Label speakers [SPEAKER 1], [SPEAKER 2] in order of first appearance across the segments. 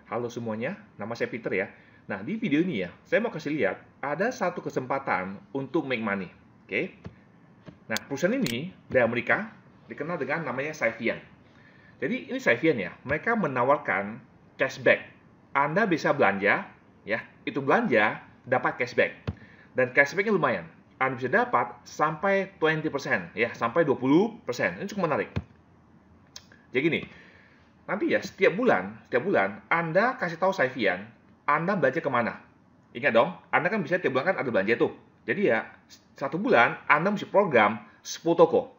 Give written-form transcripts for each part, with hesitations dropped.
[SPEAKER 1] Halo semuanya, nama saya Peter ya. Nah, di video ini ya, saya mau kasih lihat ada satu kesempatan untuk make money. Oke. Nah, perusahaan ini dari Amerika dikenal dengan namanya Saviynt. Jadi ini Saviynt ya, mereka menawarkan cashback. Anda bisa belanja, ya, itu belanja dapat cashback. Dan cashbacknya lumayan. Anda bisa dapat sampai 20%, ya, sampai 20%. Ini cukup menarik. Jadi gini, nanti ya, setiap bulan Anda kasih tahu Saviynt, Anda belanja kemana. Ingat dong, Anda kan bisa tiap bulan kan ada belanja tuh. Jadi ya, satu bulan Anda mesti program 10 toko.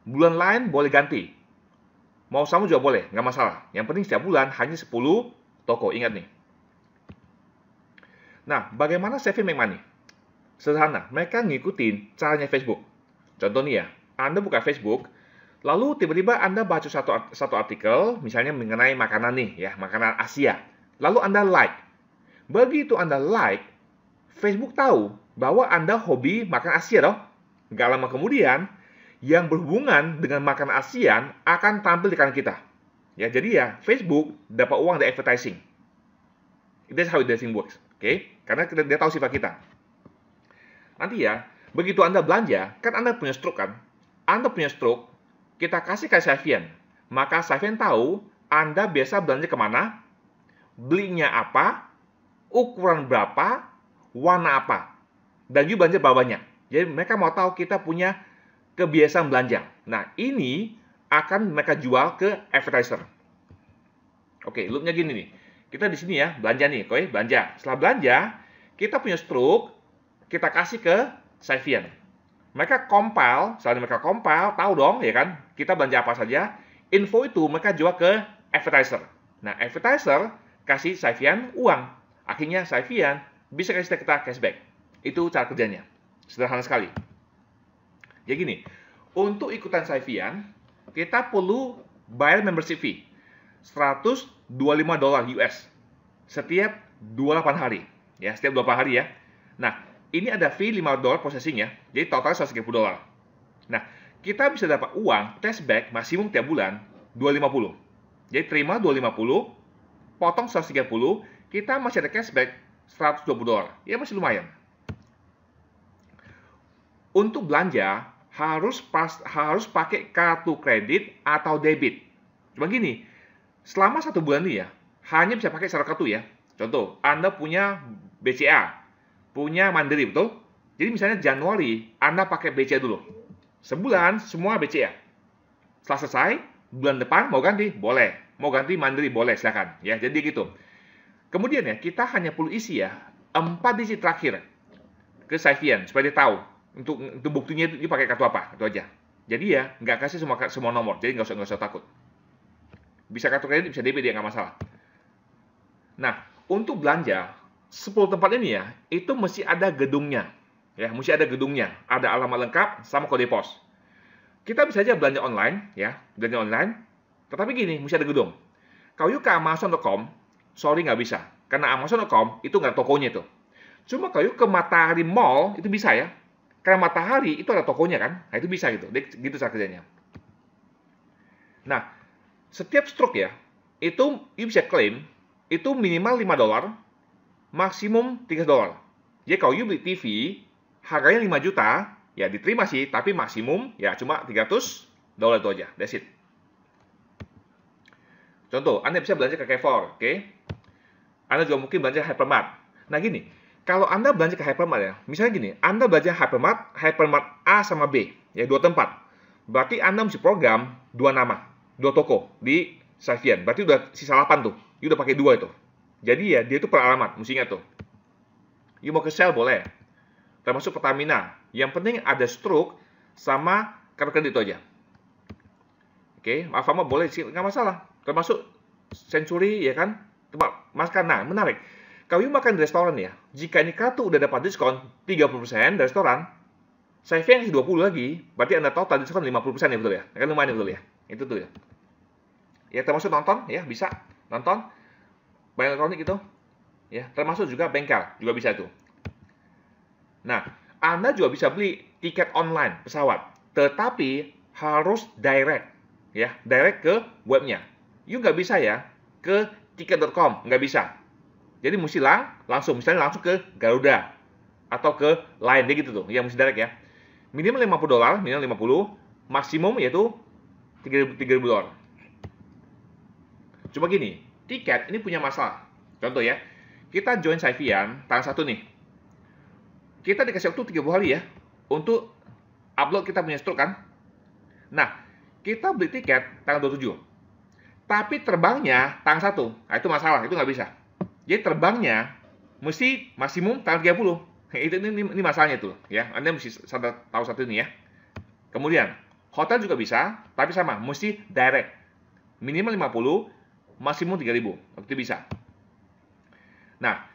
[SPEAKER 1] Bulan lain boleh ganti. Mau sama juga boleh, nggak masalah. Yang penting setiap bulan hanya 10 toko, ingat nih. Nah, bagaimana Saviynt make money? Sederhana, mereka ngikutin caranya Facebook. Contoh nih ya, Anda buka Facebook, lalu tiba-tiba Anda baca satu artikel, misalnya mengenai makanan nih, ya, makanan Asia. Lalu Anda like. Begitu Anda like, Facebook tahu bahwa Anda hobi makan Asia dong. Gak lama kemudian, yang berhubungan dengan makanan ASEAN akan tampil di kanan kita. Ya, jadi ya, Facebook dapat uang dari advertising. That's how advertising works. Oke? Karena dia tahu sifat kita. Nanti ya, begitu Anda belanja, kan Anda punya stroke kan? Anda punya stroke, kita kasih ke Saviynt. Maka Saviynt tahu Anda biasa belanja kemana, belinya apa, ukuran berapa, warna apa, dan juga belanja berapa banyak. Jadi mereka mau tahu kita punya kebiasaan belanja. Nah, ini akan mereka jual ke advertiser. Oke, loopnya gini nih. Kita di sini ya, belanja nih, oke, belanja. Setelah belanja, kita punya stroke, kita kasih ke Saviynt. Mereka compile, setelah mereka compile, tahu dong, ya kan, kita belanja apa saja. Info itu mereka jual ke advertiser. Nah, advertiser kasih Saviynt uang. Akhirnya Saviynt bisa kasih kita cashback. Itu cara kerjanya. Sederhana sekali. Jadi gini, untuk ikutan Saviynt, kita perlu bayar membership fee. $125 US setiap 28 hari. Ya, setiap 28 hari ya. Nah, ini ada fee $5 processing ya. Jadi total $130. Nah, kita bisa dapat uang cashback maksimum tiap bulan $250. Jadi terima $250, potong $130, kita masih ada cashback $120. Ya masih lumayan. Untuk belanja harus pakai kartu kredit atau debit. Cuma gini, selama 1 bulan ini ya, hanya bisa pakai secara kartu ya. Contoh, Anda punya BCA, punya Mandiri, betul? Jadi misalnya Januari, Anda pakai BCA dulu. Sebulan, semua BCA. Setelah selesai, bulan depan mau ganti? Boleh. Mau ganti Mandiri? Boleh, silakan. Ya, jadi gitu. Kemudian ya, kita hanya perlu isi ya, 4 digit terakhir ke Saviynt, supaya dia tahu. Untuk buktinya dia pakai kartu apa, itu aja. Jadi ya, nggak kasih semua nomor, jadi nggak usah takut. Bisa kartu kredit, bisa debit, dia nggak masalah. Nah, untuk belanja 10 tempat ini ya, itu mesti ada gedungnya. Ya, mesti ada gedungnya, ada alamat lengkap sama kode pos. Kita bisa aja belanja online, ya, belanja online. Tetapi gini, mesti ada gedung. Kalau yuk ke Amazon.com, sorry nggak bisa, karena Amazon.com itu nggak tokonya tuh. Cuma kalau yuk ke Matahari Mall itu bisa ya, karena Matahari itu ada tokonya kan, nah itu bisa gitu, gitu cara kerjanya. Nah, setiap stroke ya, itu you bisa klaim itu minimal $5, maksimum $3. Jadi kalau you beli TV, harganya 5 juta, ya diterima sih, tapi maksimum ya cuma $300 itu aja, that's it. Contoh, Anda bisa belanja ke Carrefour, oke? Anda juga mungkin belanja Hypermart. Nah gini, kalau Anda belanja ke Hypermart ya, misalnya gini, Anda belanja Hypermart A sama B, ya 2 tempat. Berarti Anda mesti program 2 nama, 2 toko di Saviynt. Berarti udah sisa 8 tuh. You udah pakai 2 itu. Jadi ya, dia itu per alamat, mesti ingat tuh. You mau ke Shell boleh. Termasuk Pertamina. Yang penting ada stroke sama kartu kredit itu aja. Oke, Alfamart boleh sih, nggak masalah. Termasuk Century, ya kan? Makan, nah menarik. Kalau you makan di restoran ya, jika ini kartu udah dapat diskon 30% dari restoran, Saviynt kasih 20 lagi, berarti Anda total diskon 50% ya, betul ya? Kan lumayan ya, betul ya? Itu tuh ya. Ya termasuk nonton ya, bisa nonton bayar elektronik itu. Ya, termasuk juga bengkel, juga bisa tuh. Nah, Anda juga bisa beli tiket online pesawat, tetapi harus direct ya, direct ke webnya. You nggak bisa ya ke tiket.com, nggak bisa. Jadi mesti langsung, misalnya langsung ke Garuda atau ke Line, dia gitu tuh, yang mesti direct ya. Minimal $50, minimal 50, maksimum yaitu $3.000. Cuma gini, tiket ini punya masalah. Contoh ya, kita join Saivian tanggal 1 nih. Kita dikasih waktu 30 hari ya untuk upload kita punya stroke kan. Nah, kita beli tiket tanggal 27. Tapi terbangnya tanggal 1. Nah, itu masalah, itu nggak bisa. Jadi terbangnya mesti maksimum tanggal 30. Ini masalahnya tuh ya. Anda mesti tahu satu ini ya. Kemudian, hotel juga bisa, tapi sama, mesti direct. Minimal 50, maksimum 3.000. Itu bisa. Nah,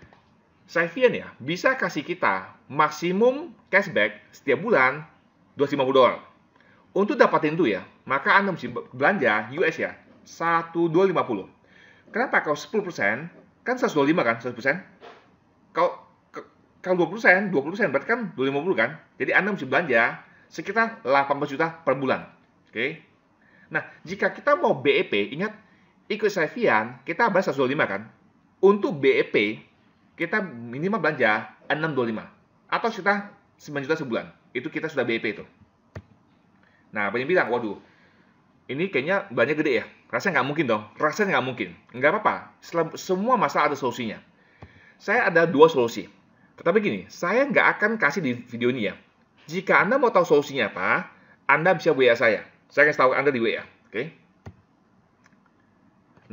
[SPEAKER 1] Saivian ya bisa kasih kita maksimum cashback setiap bulan $250. Untuk dapatin itu ya, maka Anda mesti belanja US ya, 1250. Kenapa? Kalau 10%, kan 125 kan, 100%. Kalau 20% berarti kan 250 kan. Jadi Anda mesti belanja sekitar 18 juta per bulan. Oke. Nah, jika kita mau BEP, ingat ikut Saivian, kita bayar 125 kan. Untuk BEP, kita minimal belanja 625 atau sekitar 9 juta sebulan. Itu kita sudah BEP itu. Nah, banyak bilang, waduh, ini kayaknya banyak gede ya. Rasanya nggak mungkin dong. Rasanya nggak mungkin. Nggak apa-apa. Semua masalah ada solusinya. Saya ada 2 solusi. Tetapi gini, saya nggak akan kasih di video ini ya. Jika Anda mau tahu solusinya apa, Anda bisa WA saya. Saya kasih tahu Anda di WA. Oke?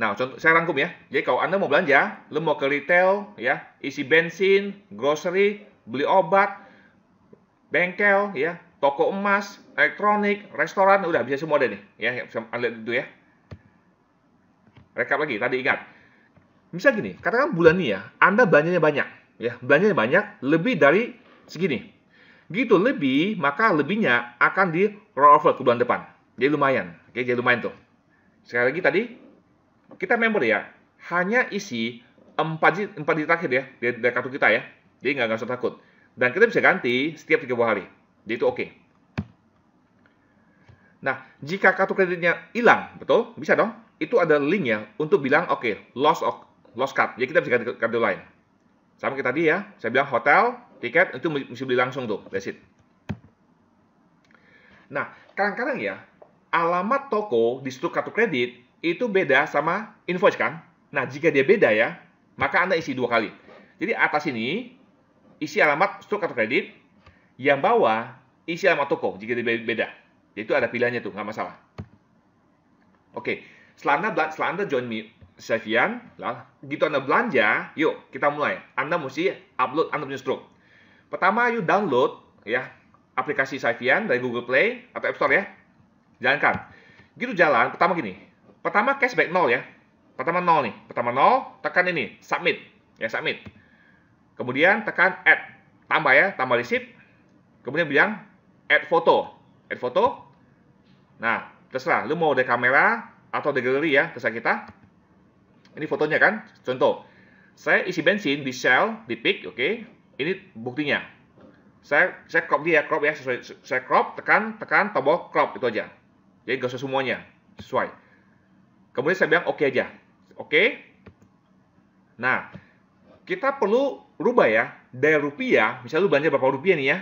[SPEAKER 1] Nah, contoh, saya rangkum ya. Jadi kalau Anda mau belanja, lu mau ke retail, ya, isi bensin, grocery, beli obat, bengkel, ya, toko emas, elektronik, restoran, udah bisa semua deh nih. Ya, bisa Anda lihat itu ya. Rekap lagi, tadi ingat. Misal gini, katakan bulan ini ya, Anda belanjanya banyak. Ya, belanjanya banyak, lebih dari segini. Gitu lebih, maka lebihnya akan di roll over ke bulan depan. Jadi lumayan. Oke, jadi lumayan tuh. Sekali lagi tadi, kita member ya, hanya isi 4 digit terakhir ya, dari kartu kita ya. Jadi nggak usah takut. Dan kita bisa ganti setiap 30 hari. Jadi itu oke. Nah, jika kartu kreditnya hilang, betul? Bisa dong. Itu ada link ya, untuk bilang, oke, lost card. Jadi kita bisa ganti kartu lain. Sama kayak tadi ya, saya bilang hotel, tiket, itu mesti beli langsung tuh, that's it. Nah, kadang-kadang ya, alamat toko di struktur kartu kredit itu beda sama invoice kan? Nah, jika dia beda ya, maka Anda isi 2 kali. Jadi atas ini, isi alamat struktur kartu kredit, yang bawah, isi alamat toko, jika dia beda. Jadi itu ada pilihannya tuh, nggak masalah. Oke, setelah Anda join Saivian, gitu Anda belanja, yuk kita mulai. Anda mesti upload Anda punya stroke. Pertama, yuk download ya aplikasi Saivian dari Google Play atau App Store ya. Jalankan. Gitu jalan, pertama gini. Pertama cashback 0 ya. Pertama 0 nih. Pertama 0, tekan ini, submit. Ya, submit. Kemudian tekan add. Tambah ya, tambah receipt. Kemudian bilang add foto. Add foto. Nah, terserah. Lu mau dari kamera atau dari galeri ya, terserah kita. Ini fotonya kan, contoh. Saya isi bensin di Shell, di Peak, oke. Ini buktinya. Saya crop dia, crop ya, saya crop, tekan tombol crop, itu aja. Jadi gak usah semuanya, sesuai. Kemudian saya bilang oke aja. Oke. Nah, kita perlu rubah ya, dari rupiah, misalnya lu belanja berapa rupiah nih ya,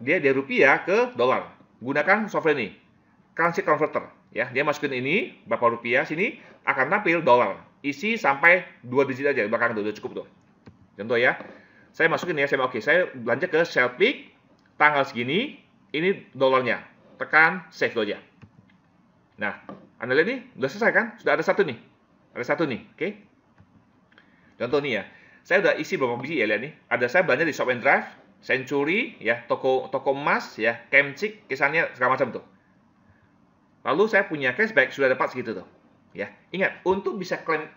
[SPEAKER 1] dari rupiah ke dolar. Gunakan software ini, currency converter. Ya, dia masukin ini berapa rupiah sini akan tampil dolar. Isi sampai 2 digit aja belakang itu udah cukup tuh. Contoh ya. Saya masukin ya, saya belanja ke Shell Peak tanggal segini, ini dolarnya. Tekan save aja. Nah, Anda lihat nih, udah selesai kan? Sudah ada satu nih. Ada satu nih, oke? Contoh nih ya. Saya udah isi beberapa biji ya, lihat nih. Ada saya belanja di Shop and Drive, Century ya, toko emas ya, Kemcik, kisannya segala macam tuh. Lalu saya punya cashback sudah dapat segitu tuh. Ya, ingat untuk bisa klaim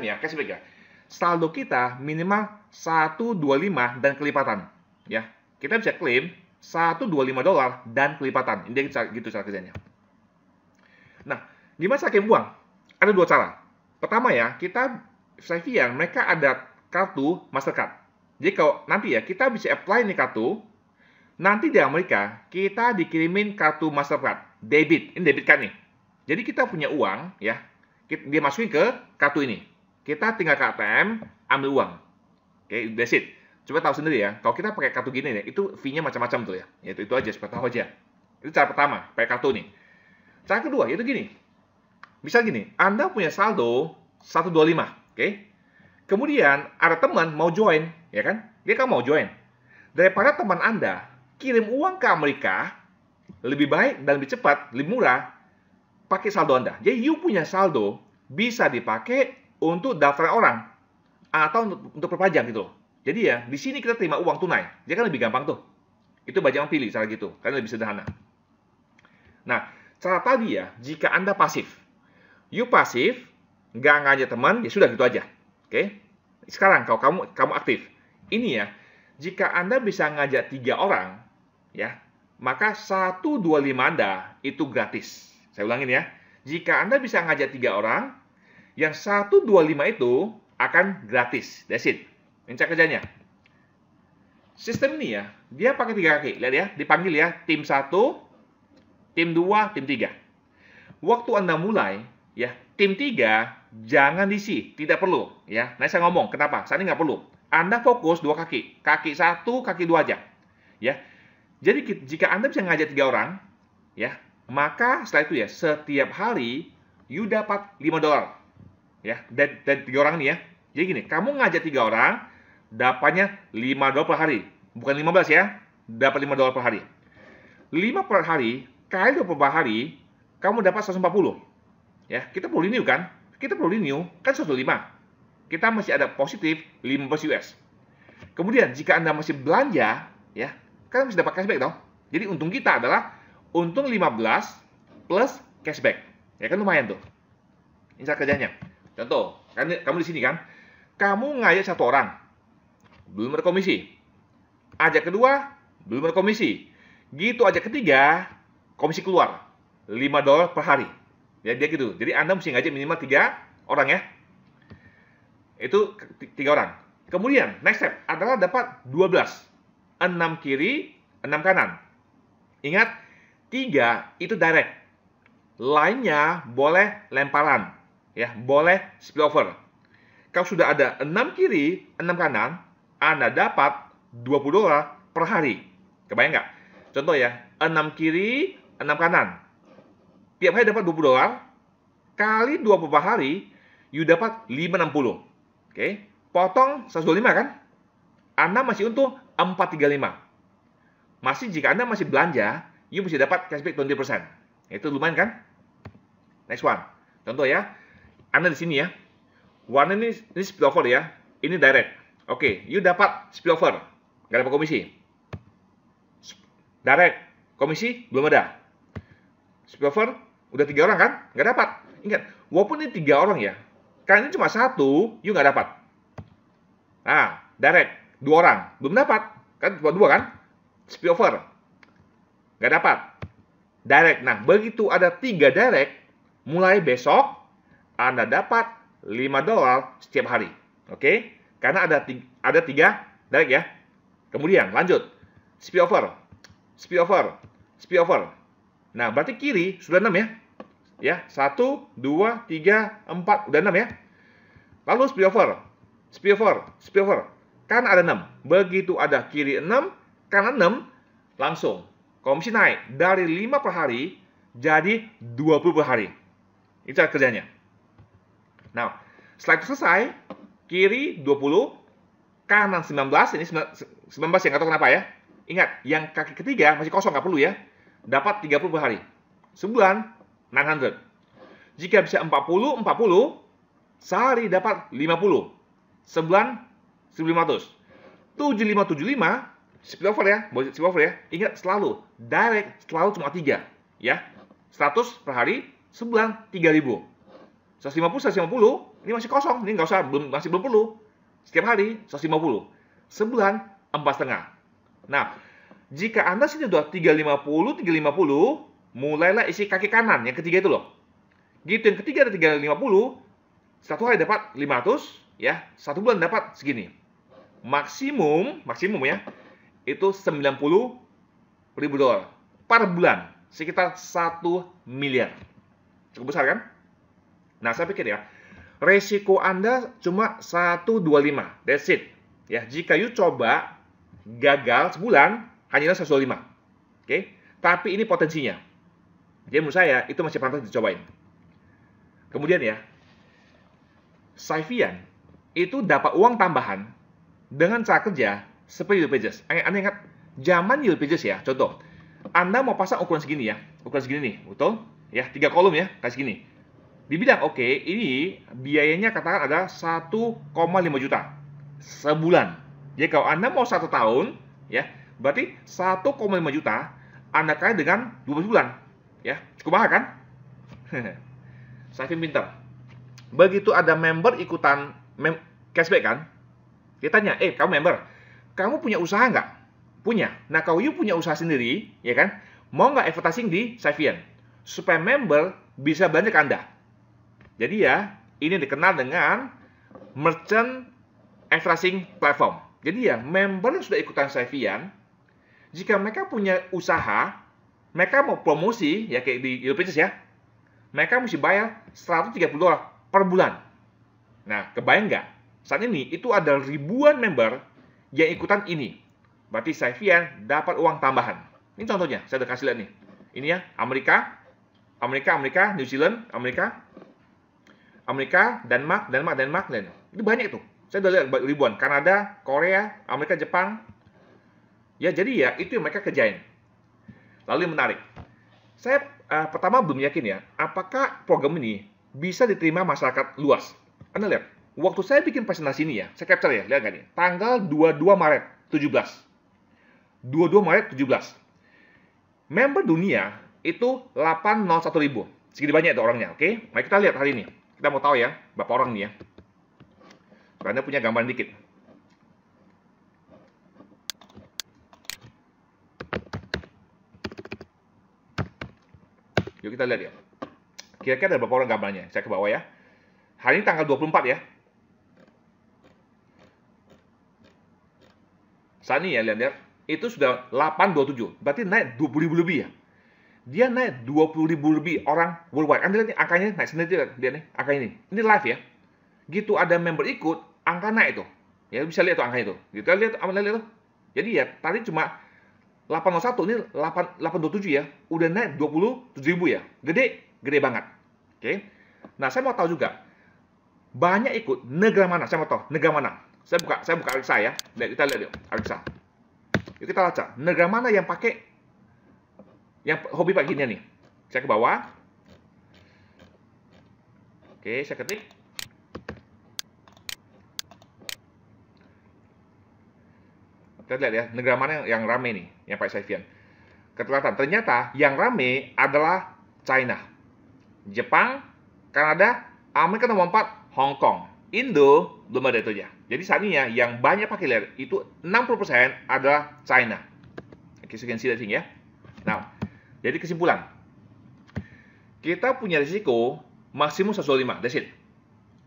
[SPEAKER 1] ya cashback ya. Saldo kita minimal 125 dan kelipatan. Ya, kita bisa klaim $125 dan kelipatan. Ini gitu cara kerjanya. Nah, gimana cara klaim uang? Ada 2 cara. Pertama ya, kita Saivian mereka ada kartu Mastercard. Jadi kalau nanti ya kita bisa apply nih kartu. Nanti di Amerika, kita dikirimin kartu Mastercard, debit. Ini debit card nih. Jadi kita punya uang, ya. dia masukin ke kartu ini. Kita tinggal ke ATM, ambil uang. Oke, that's it. Coba tahu sendiri ya, kalau kita pakai kartu gini nih, itu fee-nya macam-macam tuh ya. Itu aja, supaya tahu aja. Itu cara pertama, pakai kartu nih. Cara kedua, yaitu gini. Misal gini, Anda punya saldo 125, oke? Kemudian ada teman mau join, ya kan? Dia kan mau join. Daripada teman Anda kirim uang ke Amerika, lebih baik dan lebih cepat, lebih murah, pakai saldo Anda. Jadi, you punya saldo bisa dipakai untuk daftar orang atau untuk perpanjang gitu loh. Jadi ya, di sini kita terima uang tunai. Jadi kan lebih gampang tuh. Itu banyak yang pilih cara gitu, karena lebih sederhana. Nah, cara tadi ya, jika Anda pasif. You pasif, nggak ngajak teman, ya sudah gitu aja. Oke? Sekarang, kalau kamu aktif. Ini ya, jika Anda bisa ngajak 3 orang, ya, maka 125 Anda itu gratis. Saya ulangin ya. Jika Anda bisa ngajak 3 orang, yang 125 itu akan gratis. That's it. Ini cara kerjanya. Sistem ini ya, dia pakai 3 kaki. Lihat ya, dipanggil ya, tim 1, tim 2, tim 3. Waktu Anda mulai, ya, tim 3 jangan diisi, tidak perlu. Ya, nah saya ngomong, kenapa? Saat ini nggak perlu. Anda fokus 2 kaki. Kaki 1, kaki 2 aja. Ya. Jadi jika Anda bisa ngajak 3 orang, ya, maka setelah itu ya, setiap hari you dapat $5. Ya, dari 3 orang ini ya. Jadi gini, kamu ngajak 3 orang, dapatnya $5 per hari. Bukan 15 ya, dapat $5 per hari. 5 per hari, kali 24 hari, kamu dapat 140. Ya, kita perlu renew kan? Kita perlu renew, kan 105. Kita masih ada positif 15 US. Kemudian, jika Anda masih belanja, ya, kan masih dapat cashback dong. Jadi, untung kita adalah untung 15 plus cashback. Ya kan lumayan tuh. Ini cara kerjanya. Contoh, kan kamu di sini kan, kamu ngajak 1 orang, belum ada komisi. Ajak kedua, belum ada komisi. Gitu ajak ketiga, komisi keluar. $5 per hari. Ya, dia gitu. Jadi Anda mesti ngajak minimal 3 orang ya. Itu 3 orang. Kemudian, next step adalah dapat 12. 6 kiri, 6 kanan. Ingat, 3 itu direct. Lainnya boleh lemparan. Ya, boleh spillover. Kalau sudah ada 6 kiri, 6 kanan, Anda dapat $20 per hari. Kebayang nggak? Contoh ya, 6 kiri, 6 kanan. Tiap hari dapat $20, kali 24 hari, you dapat 560. Oke, potong 125 kan? Anda masih untung 435. Masih jika Anda masih belanja, you masih dapat cashback 20%. Itu lumayan kan? Next one. Contoh ya, Anda di sini ya. Warna ini spillover ya. Ini direct. Oke, you dapat spillover. Nggak dapat komisi. Direct. Komisi belum ada. Spillover udah 3 orang kan? Nggak dapat. Ingat, walaupun ini 3 orang ya. Karena ini cuma 1, you nggak dapat. Nah, direct. 2 orang. Belum dapat. Kan cuma 2 kan? Spillover. Nggak dapat. Direct. Nah, begitu ada 3 direct, mulai besok, Anda dapat $5 setiap hari. Oke? Karena ada 3 direct ya. Kemudian, lanjut. Spillover. Spillover. Spillover. Nah, berarti kiri sudah 6 ya. Ya, 1, 2, 3, 4, udah 6 ya. Lalu spillover. Spillover. Spillover. Kan ada 6. Begitu ada kiri 6, kanan 6, langsung komisi naik dari 5 per hari jadi 20 per hari. Itu cara kerjanya. Nah, setelah itu selesai, kiri 20, kanan 19, ini 19 ya, nggak tahu kenapa ya. Ingat, yang kaki ketiga masih kosong, nggak perlu ya. Dapat 30 per hari. Sebulan, 900. Jika bisa 40, 40, sehari dapat 50. Sebulan, 1.500. 7575, spillover ya, spillover ya. Ingat selalu, direct selalu cuma 3. Ya, 100 per hari, sebulan 3.000. 150, 150, ini masih kosong. Ini nggak usah, masih belum perlu. Setiap hari, 150. Sebulan, 4,5. Nah, jika Anda sini udah 350, 350, mulailah isi kaki kanan, yang ketiga itu loh. Gitu, yang ketiga ada 350, satu hari dapat 500, ya, 1 bulan dapat segini. Maksimum ya, itu $90.000 per bulan, sekitar 1 miliar. Cukup besar kan? Nah, saya pikir ya, resiko Anda cuma 125. That's it. Ya, jika you coba gagal sebulan, hanya 125. Oke? Tapi ini potensinya. Jadi menurut saya, itu masih pantas dicobain. Kemudian ya, Saivian itu dapat uang tambahan dengan cara kerja seperti Yellow Pages. Anda ingat, zaman Yellow Pages ya, contoh, Anda mau pasang ukuran segini ya, ukuran segini nih, betul? Ya, 3 kolom ya, kayak segini. Dibilang, oke, ini biayanya katakan ada 1,5 juta sebulan. Jadi kalau Anda mau 1 tahun, ya, berarti 1,5 juta Anda kaya dengan 12 bulan. Ya, cukup mahal kan? Saivian pintar. Begitu ada member ikutan cashback kan, dia tanya, kamu member, kamu punya usaha nggak? Punya. Nah, kalau you punya usaha sendiri, ya kan, mau nggak advertising di Saivian? Supaya member bisa belanja ke Anda. Jadi ya, ini dikenal dengan merchant advertising platform. Jadi ya, member yang sudah ikutan Saivian, jika mereka punya usaha, mereka mau promosi, ya kayak di Yellow Pages ya, mereka mesti bayar $130 per bulan. Nah, kebayang nggak? Saat ini itu ada ribuan member yang ikutan ini. Berarti Saivian dapat uang tambahan. Ini contohnya, saya udah kasih lihat nih. Ini ya, Amerika, New Zealand, Amerika, Denmark. Itu banyak tuh. Saya udah lihat ribuan. Kanada, Korea, Amerika, Jepang. Ya, jadi ya, itu yang mereka kerjain. Lalu yang menarik. Saya pertama belum yakin ya, apakah program ini bisa diterima masyarakat luas. Anda lihat, waktu saya bikin presentasi ini ya, saya capture ya, lihat nggak nih? Tanggal 22 Maret 17. 22 Maret 17. Member dunia itu 801.000. Segini banyak itu orangnya, oke? Mari kita lihat hari ini. Kita mau tahu ya, berapa orang nih ya. Karena punya gambaran dikit. Yuk kita lihat ya. Kira-kira ada berapa orang gambarnya? Saya ke bawah ya. Hari ini tanggal 24 ya. Saat ini ya, lihat. Itu sudah 827. Berarti naik 20.000 lebih ya. Dia naik 20.000 lebih orang worldwide. Anda lihat nih, angkanya naik sendiri. Lihat nih, angka ini. Ini live ya. Gitu ada member ikut, angka naik tuh. Ya, bisa lihat tuh angka itu. Gitu, lihat tuh. Jadi ya, tadi cuma 801, ini 827 ya. Udah naik 27.000 ya. Gede banget. Oke. Nah, saya mau tahu juga banyak ikut negara mana? Saya mau tahu negara mana. Saya buka Alexa ya. Kita lihat yuk, Alexa. Yuk kita baca. Negara mana yang pakai yang hobi pakai gini nih? Saya ke bawah. Oke, saya ketik. Kita lihat ya, negara mana yang rame nih, yang pakai Saivian. Kelihatan, ternyata yang rame adalah China, Jepang, Kanada, Amerika nomor 4, Hong Kong. Indo belum ada itu ya. Jadi saat ini ya, yang banyak pakai layar itu 60% adalah China. Oke, so you can see that thing ya. Nah, jadi kesimpulan. Kita punya risiko maksimum 125, that's it.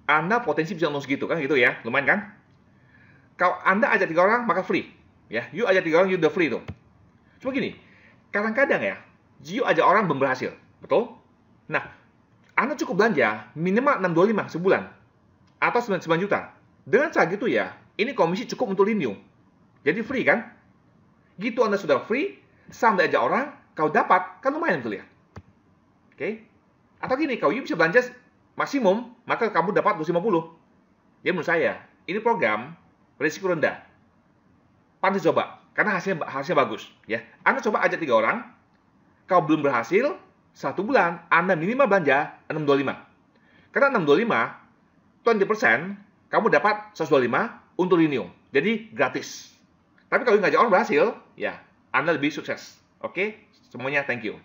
[SPEAKER 1] Anda potensi bisa nol segitu kan, gitu ya. Lumayan kan? Kalau Anda ajak 3 orang, maka free. Ya, you ajak 3 orang, you udah free tuh. Cuma gini, kadang-kadang ya, you ajak orang belum berhasil. Betul? Nah, Anda cukup belanja minimal 625 sebulan. Atau 9 juta. Dengan cara gitu ya, ini komisi cukup untuk Linium. Jadi free kan? Gitu Anda sudah free, sampai ajak orang, kau dapat, kan lumayan betul ya. Oke? Atau gini, kalau you bisa belanja maksimum, maka kamu dapat 250. Jadi menurut saya, ini program risiko rendah. Pantas coba, karena hasilnya bagus. Ya, Anda coba ajak 3 orang, kau belum berhasil, 1 bulan, Anda minimal belanja 625. Karena 625, 20%, kamu dapat 125 untuk Linium. Jadi gratis. Tapi kalau ngajak orang berhasil, ya Anda lebih sukses. Oke? Semuanya thank you.